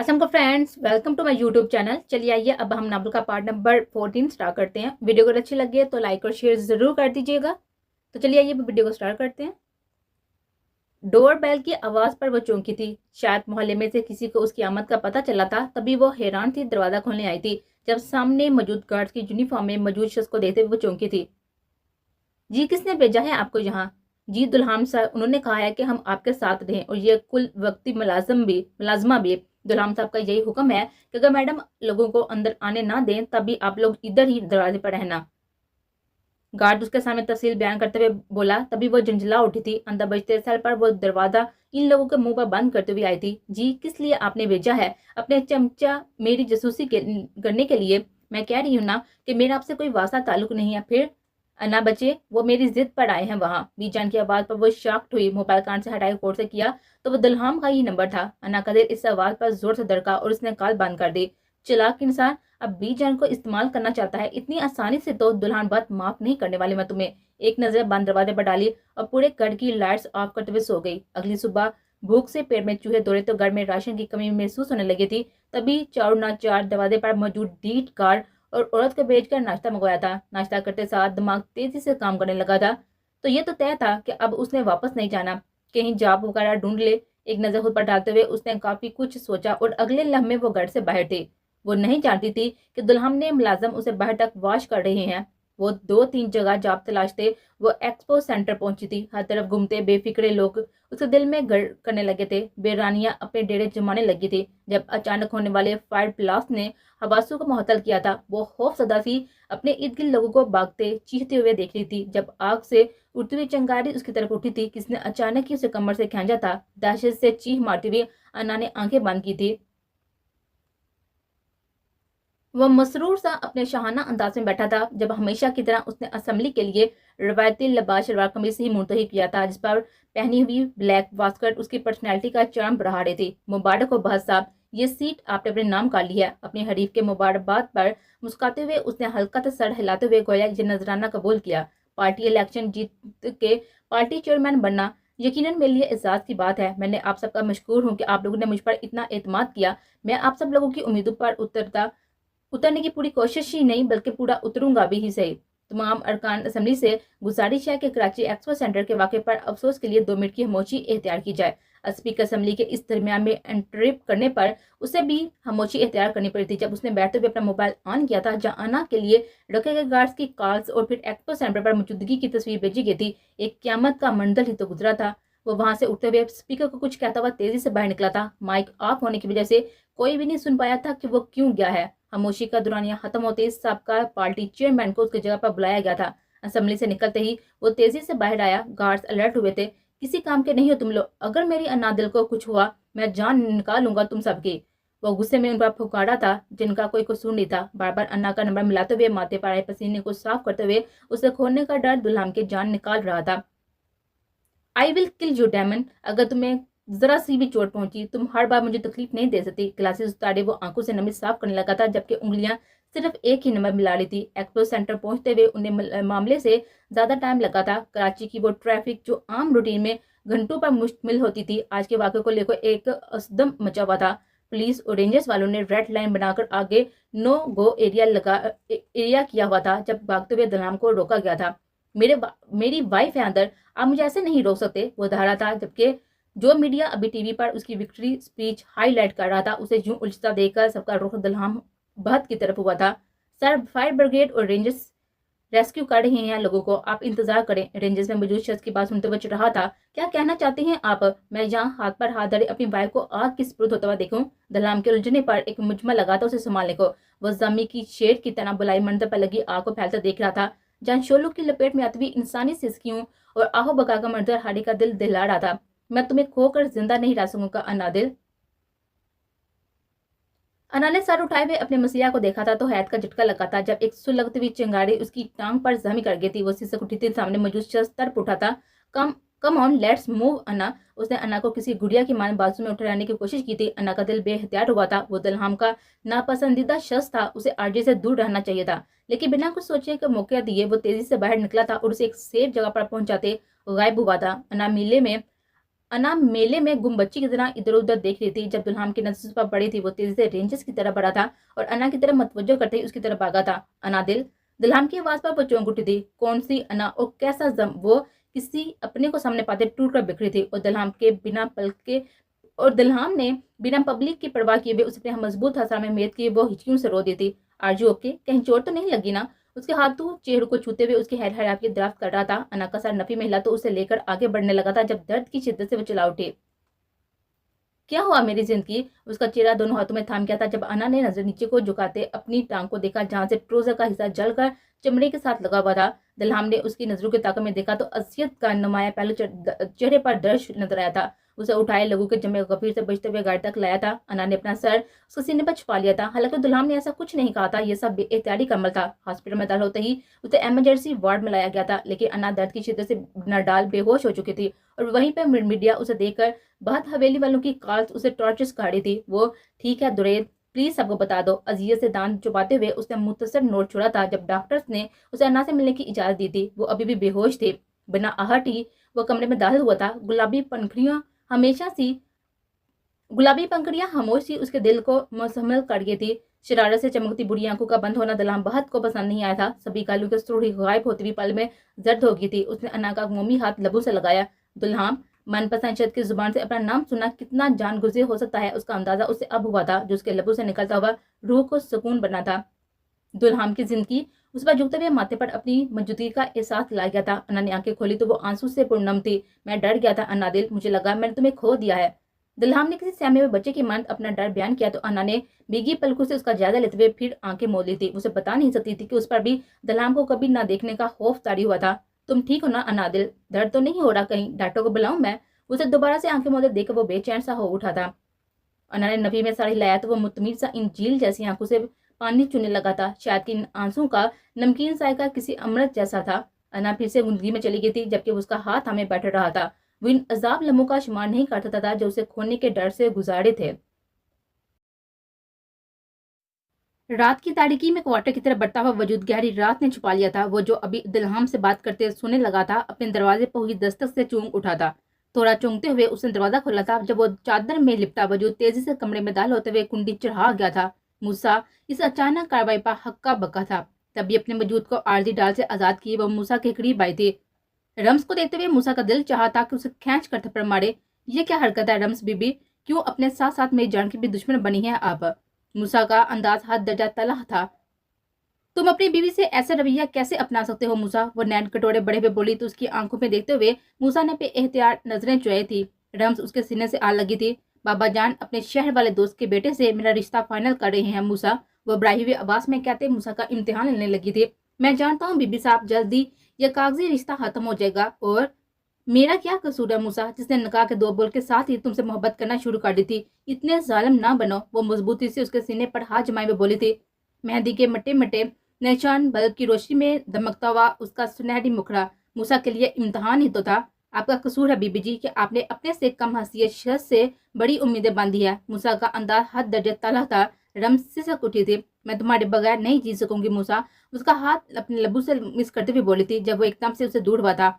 असलम को friends, welcome to my YouTube channel. चलिए आइए अब हम नावल का पार्ट नंबर 14 स्टार्ट करते हैं। वीडियो अगर अच्छी लगी है तो लाइक और शेयर ज़रूर कर दीजिएगा। तो चलिए आइए वीडियो को स्टार्ट करते हैं। डोर बेल की आवाज़ पर वो चौंकी थी। शायद मोहल्ले में से किसी को उसकी आमद का पता चला था, तभी वो हैरान थी दरवाज़ा खोलने आई थी। जब सामने मौजूद गार्ड्स की यूनिफॉर्म में मौजूद शख्स को देखते हुए वो चौंकी थी। जी, किसने भेजा है आपको यहाँ? जी, दुल्हान साहब, उन्होंने कहा है कि हम आपके साथ रहें और ये कुल वक्ती मुलाजमा भी। दुल्हान साहब का यही हुक्म है कि अगर मैडम लोगों को अंदर आने ना दें तभी आप लोग इधर ही दरवाजे पर रहना। गार्ड उसके सामने तफसील बयान करते हुए बोला। तभी वो झंझला उठी थी। अंदर बजते साल पर वो दरवाजा इन लोगों के मुंह पर बंद करते हुए आई थी। जी, किस लिए आपने भेजा है? अपने चमचा मेरी जासूसी करने के लिए? मैं कह रही हूँ ना कि मेरा आपसे कोई वास्ता ताल्लुक नहीं है। फिर ना बचे, वो मेरी जिद पर आए हैं। वहां बीजान की आवाज पर वो शॉक्ड हुई। मोबाइल कान से हटाए कोर्ट से किया तो वो दुल्हाम का ही नंबर था। अन्ना कदर इस आवाज पर जोर से दड़का और उसने कॉल बंद कर दी। चालाक इंसान अब बीजान को इस्तेमाल करना चाहता है। इतनी आसानी से तो दुल्हन बात माफ नहीं करने वाली मैं तुम्हें। एक नजर बंद दरवाजे पर डाली और पूरे घर की लाइट्स ऑफ करते हुए सो गई। अगली सुबह भूख से पेट में चूहे दौड़े तो घर में राशन की कमी महसूस होने लगी थी। तभी चार ना चार दरवाजे पर मौजूद डीट कार्ड और औरत को भेजकर नाश्ता मंगवाया था। नाश्ता करते साथ दिमाग तेजी से काम करने लगा था। तो ये तो तय था कि अब उसने वापस नहीं जाना। कहीं जॉब वगैरह ढूंढ ले। एक नजर खुद पर डालते हुए उसने काफी कुछ सोचा और अगले लम्हे वो घर से बाहर थे। वो नहीं जानती थी कि दुल्हन ने मुलाजम उसे बाहर तक वॉश कर रहे हैं। वो 2-3 जगह जॉब तलाशते वो एक्सपो सेंटर पहुंची थी। हर तरफ घूमते बेफिक्रे लोग उसके दिल में घर करने लगे थे। बेरानियां अपने डेरे जमाने लगी थी। जब अचानक होने वाले फायर ब्लास्ट ने हवासों को मुअत्तल किया था, वो खौफ सदा सी अपने इर्द गिर्द लोगों को भागते चीखते हुए देख रही थी। जब आग से उड़ती हुई चिंगारी उसकी तरफ उठी थी, किसने अचानक ही उसे कमर से खींचा था। दहशत से चीख मारती हुई अन्ना ने आंखें बंद की थी। वह मसरूर सा अपने शाहाना अंदाज में बैठा था। जब हमेशा की तरह उसने असेंबली के लिए रवायती लिबास शलवार कमीज ही मुंतखब किया था, जिस पर पहनी हुई ब्लैक वास्कट उसकी पर्सनैलिटी का चरम बढ़ा रही थी। मुबारक हो बहस साहब, ये सीट आपने अपने नाम कर ली है। अपने हरीफ के मुबारकबाद पर मुस्कुराते हुए उसने हल्का सा सर हिलाते हुए गोया ये नजराना कबूल किया। पार्टी इलेक्शन जीत के पार्टी चेयरमैन बनना यकीनन मेरे लिए एजाज की बात है। मैंने आप सबका मशकूर हूँ कि आप लोगों ने मुझ पर इतना एतमाद किया। मैं आप सब लोगों की उम्मीदों पर उतरने की पूरी कोशिश ही नहीं बल्कि पूरा उतरूंगा भी ही सही। तमाम अरकान असम्बली से गुजारिश है कि कराची एक्सपो सेंटर के वाक़े पर अफसोस के लिए 2 मिनट की खामोशी एहतियार की जाए। स्पीकर असम्बली के इस दरमियान में इंटरप्ट करने पर उसे भी खामोशी एहतियार करनी पड़ी थी। जब उसने बैठते हुए अपना मोबाइल ऑन किया था, जहां आना के लिए रखे गए गार्ड्स की कॉल्स और फिर एक्सपो सेंटर पर मौजूदगी की तस्वीर भेजी गई थी, एक क्यामत का मंजर ही तो गुजरा था। वो वहां से उठते हुए स्पीकर को कुछ कहता हुआ तेजी से बाहर निकला था। माइक ऑफ होने की वजह से कोई भी नहीं सुन पाया था कि वो क्यों गया है। खामोशी का दौरानिया खत्म होते ही सबका पार्टी चेयरमैन को उसकी जगह पर बुलाया गया था। असेंबली से निकलते ही वो तेजी से बाहर आया। गार्ड्स अलर्ट हुए थे। किसी काम के नहीं हो तुम लोग। अगर मेरी अनादिल को कुछ हुआ मैं जान निकालूंगा तुम सबकी। वो गुस्से में उन पर फुकारा था जिनका कोई कसूर नहीं था। बार बार अन्ना का नंबर मिलाते हुए माथे पर आए पसीने को साफ करते हुए उसे खोने का डर दुल्हन के जान निकाल रहा था। I will kill you diamond, अगर तुम्हें जरा सी भी चोट पहुंची तुम हर बार मुझे तकलीफ नहीं दे सकती। ग्लासेस उतारे वो आंखों से नमी साफ करने लगा था, जबकि उंगलियां सिर्फ एक ही नंबर मिला रही थी। एक्सपो सेंटर पहुंचते हुए उन्हें मामले से ज्यादा टाइम लगा था। कराची की वो ट्रैफिक जो आम रूटीन में घंटों पर मुश्तमिल होती थी, आज के वाक़े को लेकर एक असदम मचा हुआ था। पुलिस और रेंजर्स वालों ने रेड लाइन बनाकर आगे नो गो एरिया किया हुआ था। जब भागते हुए दलाम को रोका गया था। मेरी वाइफ है अंदर, आप मुझे ऐसे नहीं रोक सकते, वो धारा था। जबकि जो मीडिया अभी टीवी पर उसकी विक्ट्री स्पीच हाईलाइट कर रहा था, उसे यूं उलझता देखकर सबका रुख दल्हाम बहत की तरफ हुआ था। सर, फायर ब्रिगेड और रेंजर्स रेस्क्यू कर रहे हैं लोगों को, आप इंतजार करें। रेंजर्स में मौजूद शख्स की बात सुनते हुए चिढ़ा था। क्या कहना चाहते हैं आप? मैं यहाँ हाथ पर हाथ धरे अपनी वाइफ को आग की स्पुर्द होता हुआ देखूं? दलाम के उलझने पर एक मुजमा लगा था उसे संभालने को। वो जमी की शेर की तरह बुलाई मंदिर पर लगी आग को फैलता देख रहा था, जहां शोलों की लपेट में आती हुई इंसानी सिसकियों और आहो बका का मंजर हाड़ी का दिल दहला रहा था। मैं तुम्हें खोकर जिंदा नहीं रह सकूंगा अनादिल। अना ने सर उठाए हुए अपने मसीहा को देखा था तो हैरत का झटका लगा था। जब एक सुलगती हुई चिंगारी उसकी टांग पर जमी कर गई थी, वो सिसक उठी थी। सामने मौजूद शख्स तड़प उठा था। कम कम ऑन लेट्स मूव अन्ना। उसने अन्ना को किसी गुड़िया की मान बाजू में उठाने की कोशिश की थी। अन्ना का दिल बेहतियार हुआ था। वो दलहाम का नापसंदीदा शख्स था, उसे आरजे से दूर रहना चाहिए था। लेकिन बिना कुछ सोचे के मौके दिए वो तेजी से बाहर निकला था और उसे एक सेफ जगह पर पहुंचाते गायब हुआ था। अन्ना मीले में अना मेले में गुम बच्ची की तरह इधर उधर देख रही थी। जब दुल्हान की नजर उस पर पड़ी थी, वो तेजी से रेंजेस की तरफ बढ़ा था और अना की तरफ मतवज्जो करते ही उसकी तरफ भागा था। अनादिल, दुल्हान की आवाज पर वो चौंक उठी थी। कौन सी अना और कैसा जम? वो किसी अपने को सामने पाते टूट कर बिखरी थी और दुल्हान ने बिना पब्लिक की परवाह किए हुए उसे अपने मजबूत हसा में मेद की वो हिचकियों से रो दी थी। आरजू ओके, कहीं चोट तो नहीं लगी ना? उसके हाथों चेहरे को छूते हुए उसके हैर की दराफ्त कर रहा था। अना का सर नफी में हिला तो उसे लेकर आगे बढ़ने लगा था जब दर्द की शिद्दत से वो चिल्ला उठी। क्या हुआ मेरी जिंदगी? उसका चेहरा दोनों हाथों में थाम गया था जब अना ने नजर नीचे को झुकाते अपनी टांग को देखा, जहां से ट्रोजर का हिस्सा जलकर चमड़े के साथ लगा हुआ था। दिलहाम ने उसकी नजरों के ताक़त में देखा तो असियत का नुमाया पहलू चेहरे पर दर्द नजर आया था। उसे उठाए लघु के जमे गंभीर से बचते हुए गाड़ी तक लाया था। अना ने अपना सर उसके सीने पर छुपा लिया था। हालांकि दुल्हाम ने ऐसा कुछ नहीं कहा था, यह सब बेइख्तियारी का अमल था। हॉस्पिटल में दाखिल होते ही उसे इमरजेंसी वार्ड में लाया गया था, लेकिन अना दर्द की शिद्दत से नडाल बेहोश हो चुकी थी और वहीं पर मीडिया उसे देखकर बहुत हवेली वालों की कॉल्स उसे टॉर्चर्स खा रही थी। वो ठीक है दुरेद, प्लीज सबको बता दो। अजीज से दांत चुपाते हुए उसने मुख्तसर नोट छोड़ा था जब डॉक्टर्स ने उसे अन्ना से मिलने की इजाजत दी थी। वो अभी भी बेहोश थे। बिना आहट ही वो कमरे में दाखिल हुआ था। गुलाबी पंखड़ियां खामोश सी उसके दिल को मुसम्मल कर गई थी। शरारत से चमकती बुरी आंखों का बंद होना दुल्हान बहुत को पसंद नहीं आया था। सभी गालों की सुर्खी गायब होती हुई पल में जर्द हो गई थी। उसने अन्ना का मोमी हाथ लबू से लगाया। दुल्हान, मनपसंद शब्द की जुबान से अपना नाम सुना कितना जान गुजर हो सकता है, उसका अंदाजा उसे अब हुआ था, जो उसके लबों से निकलता हुआ रूह को सुकून बना था। दुल्हान की जिंदगी उस पर झुकते हुए माथे पर अपनी मौजूदगी का एहसास ला गया था। अन्ना ने आंखें खोली तो वो आंसू से पूर्णम थी। मैं डर गया था अन्नादिल, मुझे लगा मैंने तुम्हें खो दिया है। दुल्हान ने किसी सहमे हुए बच्चे की मानत अपना डर बयान किया तो अन्ना ने भीगी पलकों से उसका जायजा लेते हुए फिर आंखें मोड़ ली थी। उसे बता नहीं सकती थी कि उस पर भी दुल्हान को कभी ना देखने का खौफ तारी हुआ था। तुम ठीक हो ना अन्नादिल? दर्द तो नहीं हो रहा कहीं? डॉक्टर को बुलाऊं मैं? उसे दोबारा से आंखें मोड़े देखकर वो बेचैन सा हो उठा था। अन्ना ने नफी में साड़ी लाया तो वो मुतमिर सा इन झील जैसी आंखों से पानी चुनने लगा था। शायद कि इन आंसू का नमकीन जायका किसी अमृत जैसा था। अन्ना फिर से गुंदगी में चली गई थी, जबकि उसका हाथ हमें बैठ रहा था। वो इन अजाब लम्हों का शुमार नहीं कर सकता था जो उसे खोने के डर से गुजारे थे। रात की तारीकी में क्वार्टर की तरफ बढ़ता हुआ वजूद गहरी रात ने छुपा लिया था। वो जो अभी दिलहाम से बात करते सुनने लगा था, अपने दरवाजे पर हुई दस्तक से चूक उठा था। थोड़ा चौंकते हुए उसने दरवाजा खोला था जब वो चादर में लिपटा वजूद तेजी से कमरे में दाखिल होते हुए कुंडी चढ़ा गया था। मूसा इस अचानक कार्रवाई पर हक्का बक्का था। तभी अपने वजूद को आरजी डाल से आजाद किए वो मूसा के करीब आई थी। रम्स को देखते हुए मूसा का दिल चाहा था कि उसे खींच कर थप्पड़ मारे। ये क्या हरकत है रम्स बीबी? क्यों अपने साथ साथ मेरी जान की भी दुश्मन बनी है आप? मूसा का अंदाज हद दर्जा तलख था। तुम अपनी बीवी से ऐसा रवैया कैसे अपना सकते हो मूसा? वो नैन कटोरे बड़े हुए बोली तो उसकी आंखों में देखते हुए मूसा ने बेएहतियात नजरें चुराई थी। रम्स उसके सीने से आ लगी थी। बाबा जान अपने शहर वाले दोस्त के बेटे से मेरा रिश्ता फाइनल कर रहे हैं मूसा, वो बढ़ाई हुई आवाज में कहते मूसा का इम्तिहान लेने लगी थी। मैं जानता हूँ बीबी साहब, जल्दी यह कागजी रिश्ता खत्म हो जाएगा। और मेरा क्या कसूर है मूसा, जिसने निकाह के दो बोल के साथ ही तुमसे मोहब्बत करना शुरू कर दी थी? इतने जालिम ना बनो। वो मजबूती से उसके सीने पर हाथ जमाए हुए बोली थी। मेहंदी के मटे मटे निशान बल्ब की रोशनी में दमकता हुआ उसका सुनहरी मुखड़ा मूसा के लिए इम्तिहान ही तो था। आपका कसूर है बीबी जी कि आपने अपने से कम हसीयत शख्स से बड़ी उम्मीदें बांधी है। मूसा का अंदाज हद दर्जे तलख था। रम्स सिसक उठी थी। मैं तुम्हारे बगैर नहीं जी सकूंगी मूसा, उसका हाथ अपने लबू से मिस करते हुए बोली थी जब वो एकदम से उसे दूर हुआ था।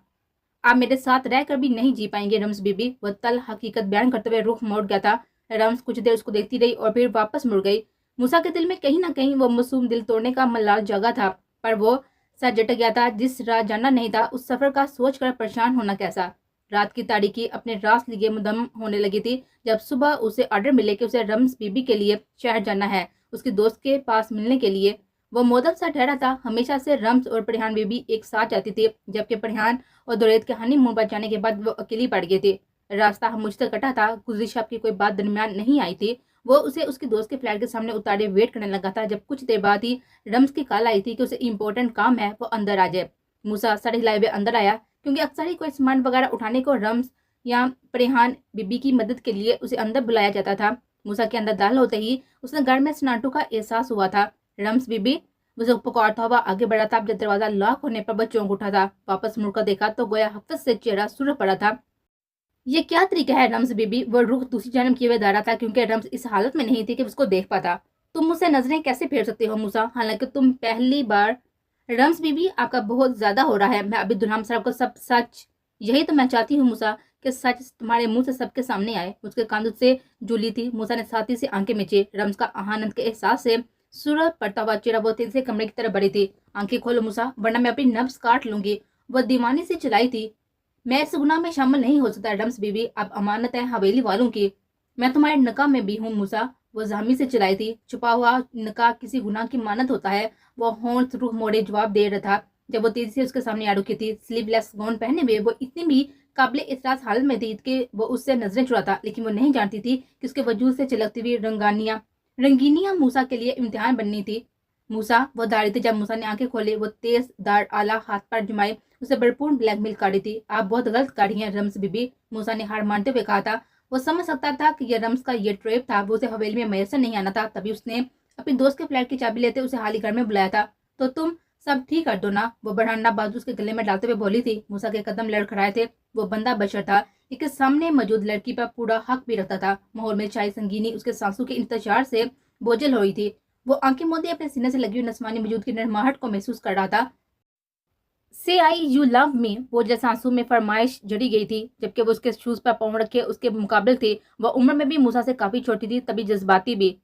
आप मेरे साथ रहकर भी नहीं जी पाएंगे रम्स बीबी, वह तल हकीकत बयान करते हुए रुख मोड़ गया था। रम्स कुछ देर उसको देखती रही और फिर वापस मुड़ गई। मूसा के दिल में कहीं ना कहीं वो मासूम दिल तोड़ने का मलाल जगा था, पर वो सर झटक गया था। जिस राह जाना नहीं था उस सफर का सोच कर परेशान होना कैसा। रात की तारीकी अपने रास लिए मुदम होने लगी थी जब सुबह उसे ऑर्डर मिले कि उसे रम्स बीबी के लिए शहर जाना है, उसकी दोस्त के पास मिलने के लिए। वो मोदम सा ठहरा था। हमेशा से रम्स और परिहान बीबी एक साथ जाती थी, जबकि परिहान और दुरैद के हनीमून पर जाने के बाद वो अकेली पड़ गई थी। रास्ता मुझसे कटा था। गुजरी शब की कोई बात दरमियान नहीं आई थी। वो उसे उसकी दोस्त के फ्लैट के सामने उतारे वेट करने लगा था जब कुछ देर बाद ही रम्स की कॉल आई थी कि उसे इम्पोर्टेंट काम है, वो अंदर आ जाए। मूसा सर हिलाए हुए अंदर आया, क्योंकि अक्सर ही कोई सामान वगैरह उठाने को रम्स या परिहान बीबी की मदद के लिए उसे अंदर बुलाया जाता था। मूसा के अंदर दाखिल होते ही उसने घर में सन्नाटो का एहसास हुआ था। रम्स बीबी उसे पुकारता हुआ आगे बढ़ा था। जब दरवाजा लॉक होने पर वह चौंक उठा था। वापस मुड़कर देखा तो गोया हफ्ते से चेहरा सुरख पड़ा था। ये क्या तरीका है रम्स बीबी? वो रुख दूसरी जन्म किए हुए दारा था, क्योंकि रम्स इस हालत में नहीं थी कि उसको देख पाता। तुम मुझसे नजरें कैसे फेर सकते हो मूसा, हालांकि तुम पहली बार? रम्स बीबी आपका बहुत ज्यादा हो रहा है। मैं अभी दुल्हन साहब को सब सच, यही तो मैं चाहती हूँ मूसा کہ सच तुम्हारे मुंह से सबके सामने आए। उसके कांधों से जूली थी। मूसा ने छाती से आंखें मीची। रम्स का आनंद के एहसास से सूरज पड़ता हुआ चेहरा बहुत तेजी से कमरे की तरफ बढ़ी थी। आंखें खोलो मूसा, वरना मैं अपनी नब्ज काट लूंगी, वह दीवानी से चिल्लाई थी। मैं इस गुनाह में शामिल नहीं हो सकता रम्स बीबी, अब अमानत है हवेली वालों की। मैं तुम्हारे निकाह में भी हूँ मूसा, वो जामी से चिल्लाई थी। छुपा हुआ निकाह किसी गुनाह की मानत होता है, वो होंठ रुख मोड़े जवाब दे रहा था जब वो तेजी से उसके सामने आ रुकी थी। स्लीवलेस गाउन पहने हुए वो इतनी भी काबिल इतराज हालत में थी कि वो उससे नजरें चुराता, लेकिन वो नहीं जानती थी कि उसके वजूद से चलकती हुई रंगीनियां मूसा के लिए इम्तिहान बननी थी। मूसा वो दाढ़ी थी। जब मूसा ने आंखें खोली, वो तेज दाढ़ आला हाथ पर जमाए उसे भरपूर ब्लैक मिल्क काढ़ी थी। आप बहुत गलत काढ़ी हैं रम्स बीबी, मूसा ने हार मानते हुए कहा था। वो समझ सकता था कि यह रम्स का ये ट्रेप था, वो उसे हवेली में मैसर नहीं आना था। तभी उसने अपनी दोस्त के फ्लैट की चाबी लेते उसे हाल ही घर में बुलाया था। तो तुम सब ठीक कर दो ना, वो बढ़ाना बाजू उसके गले में डालते हुए बोली थी। मूसा के कदम लड़खड़ाए थे। वो बंदा बशर था, लेकिन सामने मौजूद लड़की पर पूरा हक भी रखता था। माहौल में छाई संगीनी उसके सांसों के इंतजार से बोझल हो रही थी। वो आंखें मूंदे अपने सीने से लगी हुई नस्वानी वजूद की नरमाहट को महसूस कर रहा था। से आई यू लव मी, वो जैसे आंसू में फरमाइश जड़ी गई थी, जबकि वो उसके शूज पर पाँव रखे उसके मुकाबले थी। वह उम्र में भी मूसा से काफी छोटी थी, तभी जज्बाती भी।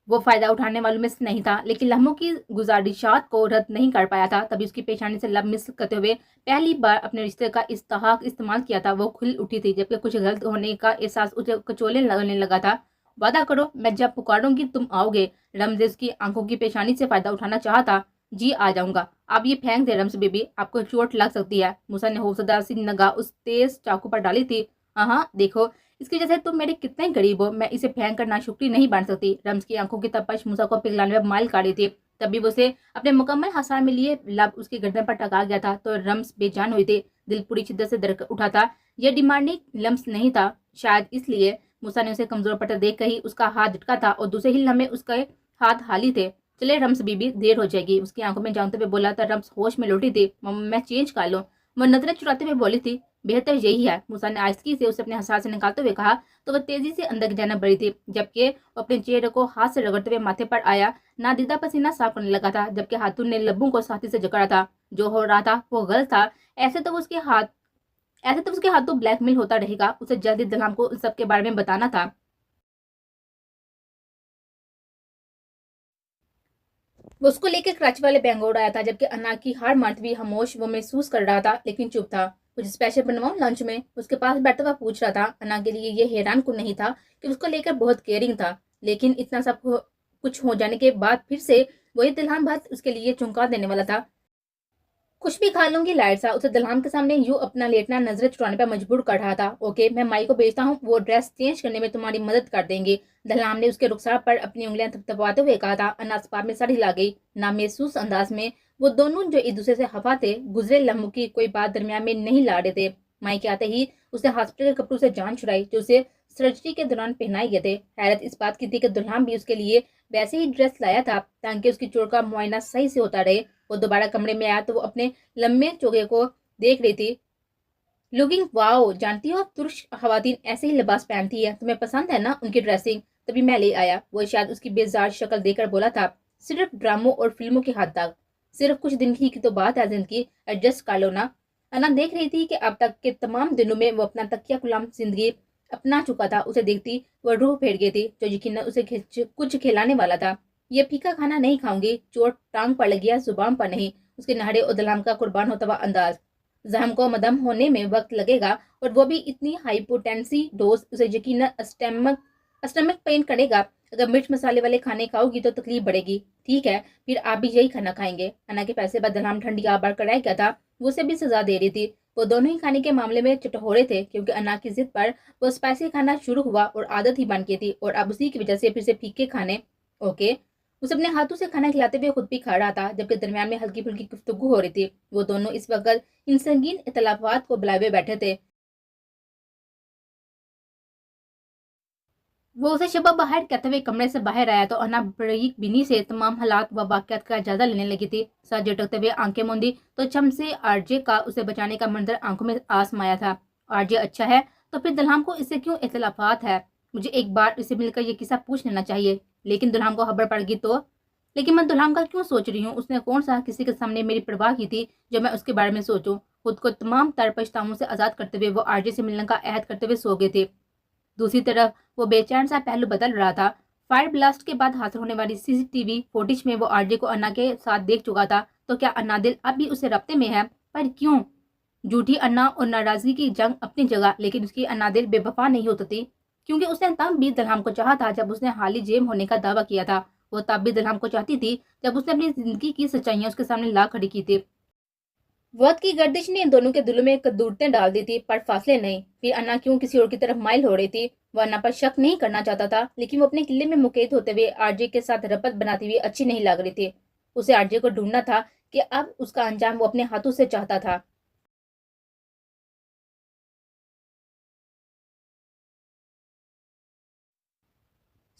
वो फायदा उठाने वालों में से नहीं था, लेकिन लम्हों की गुजारिशात को रद्द नहीं कर पाया था। तभी उसकी पेशानी से लब मिस करते हुए पहली बार अपने रिश्ते का इस्तेहाक इस्तेमाल किया था। वो खुल उठी थी, जबकि कुछ गलत होने का एहसास उसे कचोले लगने लगा था। वादा करो, मैं जब पुकारूंगी तुम आओगे। रम्स ने उसकी आंखों की पेशानी से फायदा उठाना चाहा था। जी आ जाऊंगा। आप ये फेंक दे रम्स बेबी, आपको चोट लग सकती है। मूसा ने हौसलेदार सी निगाह उस तेज चाकू पर डाली थी। हाँ देखो, इसकी वजह से तुम मेरे कितने गरीब हो, मैं इसे फेंक कर नाशुक्री नहीं बन सकती। रम्स की आंखों की तपश मूसा को पिघलाने में माइल काढ़ी थी। तभी वो उसे अपने मुकम्मल हसार में लिए लब उसकी गर्दन पर टका गया था, तो रम्स बेजान हुई थी। दिल पूरी शिद्दत से दरक उठा था। यह डिमांडिंग लम्स नहीं था, शायद इसलिए मूसा ने उसे कमजोर पट्टा देख कर ही उसका हाथ झटका था, और दूसरे ही लम्हे उसके हाथ हाली थे। चले रम्स बीबी, देर हो जाएगी, उसकी आंखों में जानते हुए बोला था। रम्स होश में लौटी थी। मैं चेंज कर लूं, वो नजरें चुराते हुए बोली थी। बेहतर यही है, मूसा ने आहिस्तगी से उसे अपने हसार से निकालते हुए कहा। तो वह तेजी से अंदर जाना बढ़ी थी, जबकि वो अपने चेहरे को हाथ से रगड़ते हुए माथे पर आया नादीदा पसीना साफ करने लगा था, जबकि हाथों ने लब्बों को साथी से जकड़ा था। जो हो रहा था वो गलत था। ऐसे तो उसके हाथों ब्लैकमेल होता रहेगा। उसे जल्दी दलाम को उन सब के बारे में बताना था। वो उसको लेकर कराची वाले बेंगलोर आया था, जबकि अन्ना की हार मानते हुए खामोश वो महसूस कर रहा था, लेकिन चुप था। कुछ स्पेशल बनवाऊं लंच में, उसके पास बैठा हुआ पूछ रहा था। अन्ना के लिए ये हैरान कुन नहीं था कि उसको लेकर बहुत केयरिंग था, लेकिन इतना सब कुछ हो जाने के बाद फिर से वही दिलहान बात उसके लिए चौंका देने वाला था। कुछ भी खा लूंगी लाइट सा, उसे दलहान के सामने यूं अपना लेटना नजरें चुराने पर मजबूर कर रहा था। ओके, मैं माई को भेजता हूँ, वो ड्रेस चेंज करने में तुम्हारी मदद कर देंगे। दलहान ने उसके रुखसार पर अपनी उंगलियां थपथपाते हुए कहा था। अनास पार में सर हिला गई। नामहसूस अंदाज में वो दोनों जो एक दूसरे से हवा थे, गुजरे लम्हों की कोई बात दरमियान में नहीं ला रहे थे। माई के आते ही उसने हॉस्पिटल के कपड़ों से जान छुड़ाई जो उसे सर्जरी के दौरान पहनाए गए थे। हैरत इस बात की थी कि दुल्हन भी उसके लिए वैसे ही ड्रेस लाया था, ताकि उसकी चोट का मुआयना सही से होता रहे। वो दोबारा कमरे में आया तो वो अपने लंबे चोगे को देख रही थी। लुकिंग वाओ, जानती हो तुर्क खवातीन ऐसे ही लिबास पहनती है, तुम्हें पसंद है ना उनकी ड्रेसिंग, तभी मैं ले आया। वो शायद उसकी बेजार शक्ल देखकर बोला था। सिर्फ ड्रामों और फिल्मों की हद तक, सिर्फ कुछ दिन की तो बात है, जिंदगी एडजस्ट कर लो ना। अना देख रही थी कि अब तक के तमाम दिनों में वो अपना तकिया गुलाम जिंदगी अपना चुका था। उसे देखती वो रूह फेर गई थी, जो यकीन उसे कुछ खिलाने वाला था। ये फीका खाना नहीं खाऊंगी, चोट टांग पर लगी है, जुबान पर नहीं। उसके नहरे और दलाम का कुर्बान होता हुआ अंदाज। जहम को मदम होने में वक्त लगेगा, और वो भी इतनी हाइपोटेंसी डोज उसे यकीन स्टमक पेन करेगा। अगर मिर्च मसाले वाले खाने खाओगी तो तकलीफ बढ़ेगी। ठीक है, फिर आप भी यही खाना खाएंगे। अना के पैसे पर दलाम ठंडी आबार कराया क्या था, वो उसे भी सजा दे रही थी। वो दोनों ही खाने के मामले में चटोरे थे, क्योंकि अना की जिद पर वो स्पाइसी खाना शुरू हुआ और आदत ही बन गई थी, और अब उसी की वजह से फिर से फीके खाने। ओके, उसे अपने हाथों से खाना खिलाते हुए खुद भी खा रहा था, जबकि दरमियान में हल्की फुल्की गुफ्तगू हो रही थी। वो दोनों इस वक्त इन संगीन इतलाफात को बुलाए हुए बैठे थे। वो उसे शबा बाहर कहते हुए कमरे से बाहर आया तो अना बरीक बिनी से तमाम हालात व वाकयात का जायजा लेने लगी थी। सर झटकते हुए आंखें मूंदी तो चम से आरजे का उसे बचाने का मंजर आंखों में आसमाया था। आरजे अच्छा है तो फिर दुल्हन को इससे क्यों इख्तलाफात है? मुझे एक बार इसे मिलकर ये किस्सा पूछ लेना चाहिए। लेकिन दुल्हन को खबर पड़ गई तो? लेकिन मैं दुल्हन का क्यों सोच रही हूँ? उसने कौन सा किसी के सामने मेरी परवाह की थी जो मैं उसके बारे में सोचूं? خود کو تمام تر پچھتاووں سے آزاد کرتے ہوئے وہ آرجے سے ملنے کا عہد کرتے ہوئے سو گئے تھے۔ دوسری طرف وہ بے چین سا پہلو بدل رہا تھا۔ فائر بلاسٹ کے بعد حاصل ہونے والی سی سی ٹی وی فوٹیج میں وہ آرجے کو انا کے ساتھ دیکھ چکا تھا، تو کیا انادل اب بھی اسے رابطے میں ہے؟ پر کیوں؟ جھوٹی انا اور ناراضگی کی جنگ اپنی جگہ، لیکن اس کی انادل بے وفا نہیں ہوتی تھی، کیونکہ اس نے تب بھی دلہام کو چاہا تھا جب اس نے حالی جیم ہونے کا دعویٰ کیا تھا۔ وہ تب بھی دلہام کو چاہتی تھی جب اس نے اپنی زندگی کی سچائیاں اس کے سامنے لا کھڑی کی تھی۔ وقت کی گردش نے ان دونوں کے دلوں میں کدورتیں ڈال دی تھی، پر فاصلے نہیں۔ پھر انا کیوں کسی اور کی طرف مائل ہو رہی تھی؟ وہ انا پر شک نہیں کرنا چاہتا تھا، لیکن وہ اپنے قلعے میں مقید ہوتے ہوئے آرجے کے ساتھ ربط بناتی ہوئی اچھی نہیں لگ رہی تھی۔ اسے آرجے کو ڈھونڈنا تھا کہ اب اس کا انجام وہ اپنے ہاتھوں سے چاہتا تھا۔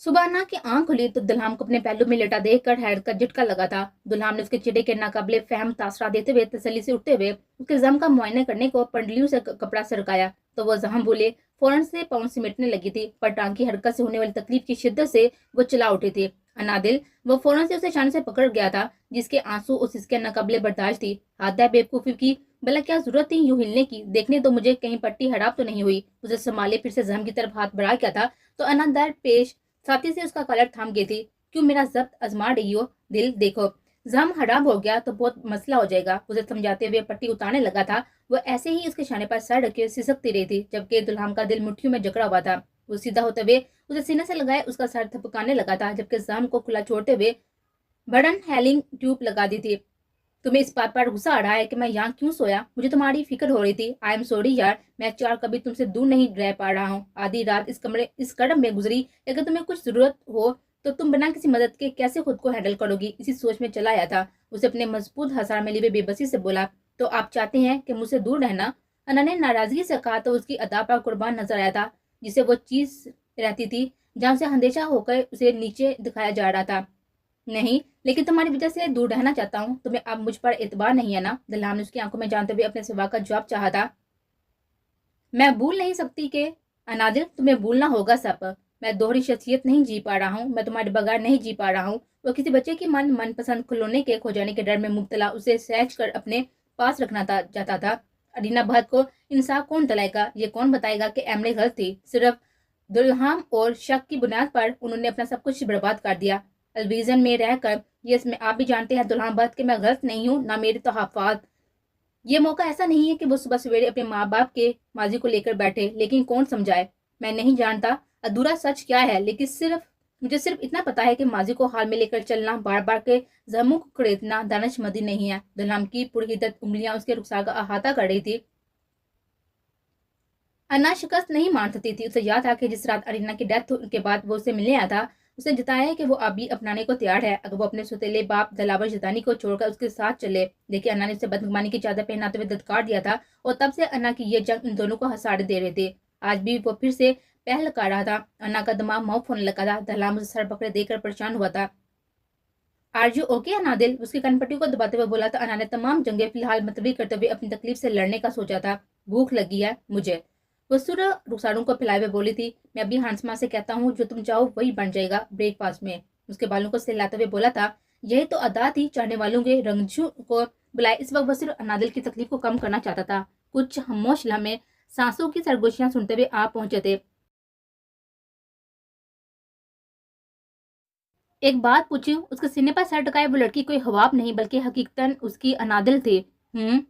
صبح انا کی آنکھ کھلی تو دلہام کو اپنے پہلو میں لیٹا دیکھ کر حیرت کا جھٹکا لگا تھا۔ دلہام نے اس کے چہرے کے ناقابل فہم تاثرات دیتے ہوئے تسلی سے اٹھتے ہوئے اس کے زخم کا معائنہ کرنے کو پنڈلیوں سے کپڑا سرکایا تو وہ زخم بولے فوراً سے پاؤں سمیٹنے لگی تھی، پر ٹانگ کی حرکت سے ہونے والی تکلیف کی شدت سے وہ چلا اٹھی تھی۔ انادل وہ فوراً سے اسے شان سے پکڑ گیا تھا، جس کے آنسو اس کے ناقابل برداشت تھی۔ ہاتھ ہے بیوقوفی کی، بھلا کیا ضرورت تھی یوں ہلنے کی؟ دیکھنے تو مجھے کہیں پٹی خراب تو نہیں ہوئی؟ اسے سنبھالے پھر سے زخم کی طرف ہاتھ بڑھا کیا تھا تو انادل پیش ساتھی سے اس کا کالر تھام گئی تھی۔ کیوں میرا ضبط آزما رہی ہو؟ دل دیکھو، زخم خراب ہو گیا تو بہت مسئلہ ہو جائے گا۔ اسے سمجھاتے ہوئے پٹی اتارنے لگا تھا۔ وہ ایسے ہی اس کے شانے پر سر رکھے سسکتی رہی تھی، جبکہ دلہام کا دل مٹھیوں میں جکڑا ہوا تھا۔ وہ سیدھا ہوتے ہوئے اسے سینے سے لگائے اس کا سر تھپکانے لگا تھا، جبکہ زخم کو کھلا چھوڑتے ہوئے بڑن ہیلنگ ٹیوب لگا دی تھی۔ تمہیں اس بات پر غصہ آ رہا ہے کہ میں یہاں کیوں سویا؟ مجھے تمہاری فکر ہو رہی تھی۔ آئی ایم سوری یار، میں چار کبھی تم سے دور نہیں رہ پا رہا ہوں۔ آدھی رات اس کڑم میں گزری، اگر تمہیں کچھ ضرورت ہو تو تم بنا کسی مدد کے کیسے خود کو ہینڈل کرو گی؟ اسی سوچ میں چلا آیا تھا۔ اسے اپنے مضبوط ہزار میں لیے بے بسی سے بولا، تو آپ چاہتے ہیں کہ مجھ سے دور رہنا؟ انا نے ناراضگی سے کہا تو اس کی ادا پر قربان نظر آیا تھا، جسے وہ چیز رہتی تھی جہاں سے اندیشہ ہو کر اسے نیچے دکھایا جا رہا تھا۔ نہیں، لیکن تمہاری وجہ سے دور رہنا چاہتا ہوں۔ تمہیں اب مجھ پر اعتبار نہیں ہے نا؟ دلہام نے اس کی آنکھوں میں جانتے ہوئے اپنے سوا کا جواب چاہا تھا۔ میں بھول نہیں سکتی کہ انادل تمہیں بھولنا ہوگا سب۔ میں دوہری شخصیت نہیں جی پا رہا ہوں، میں تمہارے بغیر نہیں جی پا رہا ہوں۔ وہ کسی بچے کی من پسند کھلونے کے کھو جانے کے ڈر میں مبتلا اسے سینچ کر اپنے پاس رکھنا چاہتا تھا۔ ارینا بہت کو انصاف کون دلائے گا؟ یہ کون بتائے گا کہ ایملی غلط تھی؟ صرف دلہام اور شک کی بنیاد پر انہوں نے اپنا سب کچھ برباد کر دیا۔ الویژن میں رہ کر یہ میں آپ بھی جانتے ہیں دلہام بہت کہ میں غلط نہیں ہوں، نہ میرے تحفات۔ یہ موقع ایسا نہیں ہے کہ وہ صبح سویرے اپنے ماں باپ کے ماضی کو لے کر بیٹھے، لیکن کون سمجھائے؟ میں نہیں جانتا ادھورا سچ کیا ہے، لیکن مجھے صرف اتنا پتا ہے کہ ماضی کو حال میں لے کر چلنا، بار بار کے زخموں کو کھڑیدنا دانش مندی نہیں ہے۔ دلہام کی پرہدت انگلیاں اس کے رخسار کا احاطہ کر رہی تھی۔ انا شکست نہیں مان سکتی تھی۔ اسے یاد تھا کہ جس رات ارینا کی ڈیتھ کے بعد وہ اسے ملنے آیا تھا، اسے جتایا ہے کہ وہ ابھی اپنانے کو تیار ہے اگر وہ اپنے سوتیلے باپ دلاور جتانی کو چھوڑ کر اس کے ساتھ چلے، لیکن انا نے اسے بدگمانی کی چادر پہناتے ہوئے دھتکار دیا تھا، اور تب سے انا کی یہ جنگ ان دونوں کو ہساڑ دے رہے تھے۔ آج بھی وہ پھر سے پہل کر رہا تھا۔ انا کا دماغ موف ہونے لگا تھا۔ دلہام اسے سر پکڑے دے کر پریشان ہوا تھا۔ Are you okay Anadil? اس کی کن پٹی کو دباتے ہوئے بولا تھا۔ انا نے تمام جنگیں فی الحال ملتوی کرتے ہوئے اپنی تکلیف سے لڑنے کا سوچا تھا۔ بھوک لگی ہے مجھے، وہ سورہ رخساروں کو پھیلائے ہوئے بولی تھی۔ میں ابھی ہانسما سے کہتا ہوں جو تم چاہو وہی بن جائے گا بریک فاسٹ میں۔ اس کے بالوں کو سہلاتے ہوئے بولا تھا۔ یہی تو ادا تھی چاہنے والوں کے رنجوں کو بلائے۔ اس وقت وہ صرف انادل کی تکلیف کو کم کرنا چاہتا تھا۔ کچھ خاموش لمحے سانسوں کی سرگوشیاں سنتے ہوئے آپ پہنچے تھے۔ ایک بات پوچھوں؟ اس کے سینے پر سر ٹکائے وہ لڑکی کوئی خواب نہیں بلکہ حقیقتاً اس کی انادل تھی۔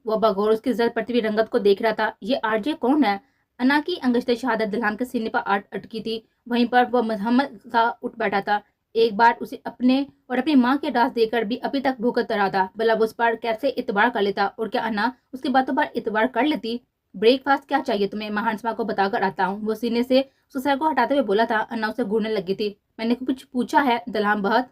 وہ بغور اس کی زرد پڑتی ہوئی رنگت کو دیکھ رہا تھا۔ یہ آر جے کون ہے؟ انا کی انگشت شہادت دلہام کے سینے پر اٹکی تھی۔ وہیں پر وہ مزاحمت سا اٹھ بیٹھا تھا۔ ایک بار اسے اپنے اور اپنی ماں کے راز دے کر بھی ابھی تک بھوکت رہا تھا، بھلا وہ اس پر کیسے اعتبار کر لیتا؟ اور کیا انا اس کی باتوں پر اعتبار کر لیتی؟ بریک فاسٹ کیا چاہیے تمہیں؟ میں ہانسما کو بتا کر آتا ہوں، وہ سینے سے اس کے سر کو ہٹاتے ہوئے بولا تھا۔ انا اسے گھورنے لگی تھی۔ میں نے کچھ پوچھا ہے؟ دلہام بہت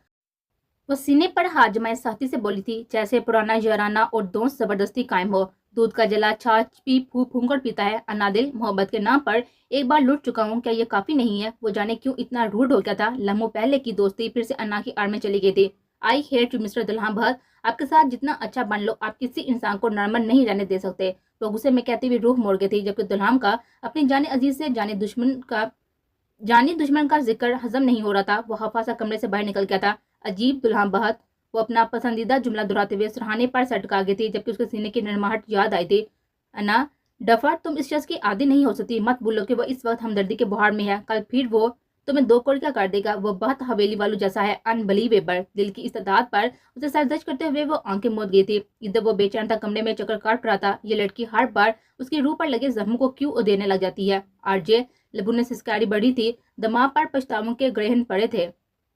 وہ سینے پر ہاتھ جمائے سختی سے بولی تھی، جیسے پرانا یارانہ اور دوست زبردستی قائم ہو۔ دودھ کا جلا چھاچھ پی پھونک پھونک کر پیتا ہے۔ انادل محبت کے نام پر ایک بار لٹ چکا ہوں، کیا یہ کافی نہیں ہے؟ وہ جانے کیوں اتنا روڈ ہو گیا تھا۔ لمحوں پہلے کی دوستی پھر سے انا کی آڑ میں چلی گئی تھی۔ آئی ہیٹ یو مسٹر دلہام بہت، آپ کے ساتھ جتنا اچھا بن لو آپ کسی انسان کو نارمل نہیں رہنے دے سکتے۔ وہ غصے میں کہتی ہوئی روح موڑ گئی تھی، جبکہ دلہام کا اپنی جان عزیز سے جانی دشمن کا ذکر ہضم نہیں ہو رہا تھا۔ وہ خفا سا کمرے سے باہر نکل گیا تھا۔ عجیب دلہام بہت، وہ اپنا پسندیدہ جملہ دہراتے ہوئے سرہانے پر سر ٹکا گئی تھی، جبکہ اس کے سینے کی نرماہٹ یاد آئی تھی۔ انا ڈفر، تم اس شخص کی عادی نہیں ہو سکتی، مت بولو کہ وہ اس وقت ہمدردی کے بہار میں ہے، کل پھر وہ تمہیں 2 کروڑ کا کر دے گا۔ وہ بہت حویلی والوں جیسا ہے، انبلیویبل۔ دل کی استعداد پر اسے سر دج کرتے ہوئے وہ آنکھیں موت گئی تھی۔ ادھر وہ بے چین تھا، کمرے میں چکر کاٹ رہا تھا، یہ لڑکی ہر بار اس کی روح پر لگے زخموں کو کیوں دینے لگ جاتی ہے۔ آر جے لبو نے سسکاری بڑھی تھی، دماغ پر پچھتاووں کے گرہن پڑے تھے۔